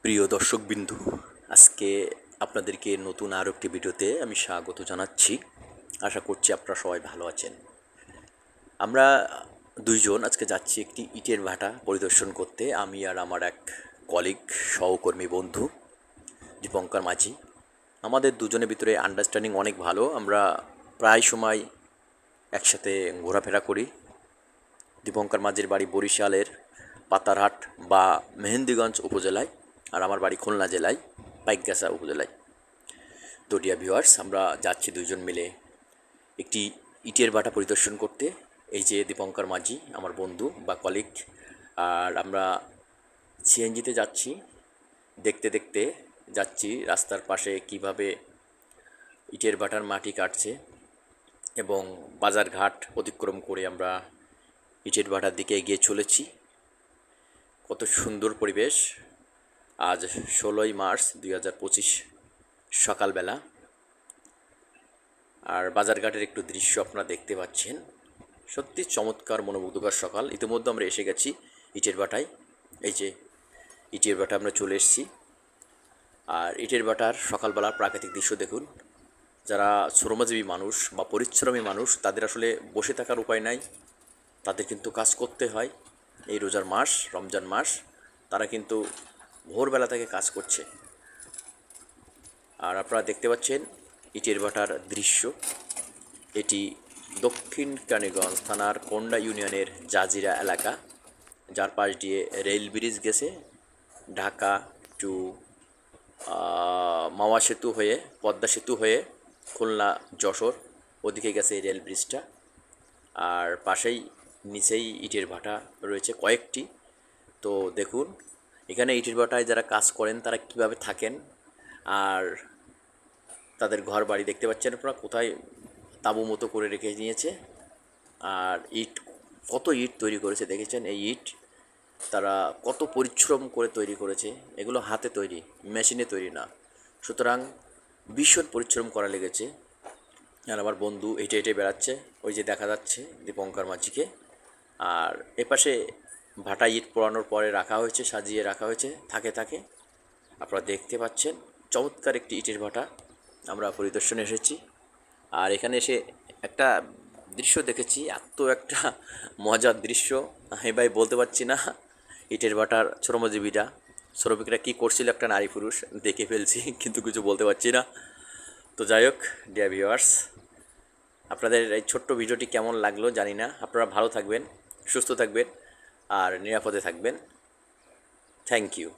প্রিয় দর্শকবিন্দু, আজকে আপনাদেরকে নতুন আরও একটি ভিডিওতে আমি স্বাগত জানাচ্ছি। আশা করছি আপনারা সবাই ভালো আছেন। আমরা দুইজন আজকে যাচ্ছি একটি ইটের ভাটা পরিদর্শন করতে, আমি আর আমার এক কলিগ, সহকর্মী বন্ধু দীপঙ্কর মাঝি। আমাদের দুজনের ভিতরে আন্ডারস্ট্যান্ডিং অনেক ভালো। আমরা প্রায় সময় একসাথে ঘোরাফেরা করি। দীপঙ্কর মাঝির বাড়ি বরিশালের পাতারহাট বা মেহেন্দিগঞ্জ উপজেলায়, আর আমার বাড়ি খুলনা জেলায় পাইকগাছা উপজেলায়। তো ডিয়ার ভিউয়ার্স, আমরা যাচ্ছি দুইজন মিলে একটি ইটের ভাটা পরিদর্শন করতে। এই যে দীপঙ্কর মাঝি আমার বন্ধু বা কলিগ, আর আমরা সিএনজিতে যাচ্ছি। দেখতে দেখতে যাচ্ছি রাস্তার পাশে কিভাবে ইটের ভাটার মাটি কাটছে, এবং বাজারঘাট অতিক্রম করে আমরা ইটের ভাটার দিকে এগিয়ে চলেছি। কত সুন্দর পরিবেশ। আজ 16ই মার্চ 2025 সকালবেলা, আর বাজারঘাটের একটু দৃশ্য আপনারা দেখতে পাচ্ছেন। সত্যি চমৎকার, মনোমুগ্ধকর সকাল। ইতিমধ্যে আমরা এসে গেছি ইটের ভাটায়। এই যে ইটের ভাটা আমরা চলে এসেছি। আর ইটের ভাটার সকালবেলার প্রাকৃতিক দৃশ্য দেখুন। যারা শ্রমজীবী মানুষ বা পরিশ্রমী মানুষ, তাদের আসলে বসে থাকার উপায় নাই, তাদের কিন্তু কাজ করতে হয়। এই রোজার মাস, রমজান মাস, তারা কিন্তু ভোরবেলা থেকে কাজ করছে। আর আপনারা দেখতে পাচ্ছেন ইটের ভাটার দৃশ্য। এটি দক্ষিণ কেরানীগঞ্জ থানার কোন্ডা ইউনিয়নের জাজিরা এলাকা, যার পাশ দিয়ে রেল ব্রিজ গেছে। ঢাকা টু মাওয়া সেতু হয়ে, পদ্মা সেতু হয়ে খুলনা যশোর ওদিকে গেছে এই রেল ব্রিজটা। আর পাশেই নিচেই ইটের ভাটা রয়েছে কয়েকটি। তো দেখুন, এখানে ইটের ভাটায় যারা কাজ করেন তারা কিভাবে থাকেন, আর তাদের ঘর বাড়ি দেখতে পাচ্ছেন আপনারা কোথায় তাঁবু মতো করে রেখে নিয়েছে। আর ইট, কত ইট তৈরি করেছে দেখেছেন। এই ইট তারা কত পরিশ্রম করে তৈরি করেছে। এগুলো হাতে তৈরি, মেশিনে তৈরি না। সুতরাং ভীষণ পরিশ্রম করা লেগেছে। আর আমার বন্ধু হেঁটে হেঁটে বেড়াচ্ছে, ওই যে দেখা যাচ্ছে দীপঙ্কর মাঝিকে। আর এপাশে ভাটা ইট পোড়ানোর পরে রাখা হয়েছে, সাজিয়ে রাখা হয়েছে থাকে থাকে। আপনারা দেখতে পাচ্ছেন চমৎকার একটি ইটের ভাটা আমরা পরিদর্শনে এসেছি। আর এখানে এসে একটা দৃশ্য দেখেছি, এত একটা মজার দৃশ্য আমি ভাই বলতে পারছি না। ইটের ভাটার শ্রমিকরা কী করছিল, একটা নারী পুরুষ দেখে ফেলছি, কিন্তু কিছু বলতে পারছি না। তো যাই হোক ডিয়ার ভিউয়ার্স, আপনাদের এই ছোট্ট ভিডিওটি কেমন লাগলো জানি না। আপনারা ভালো থাকবেন, সুস্থ থাকবেন, আর নিরাপদে থাকবেন। Thank you.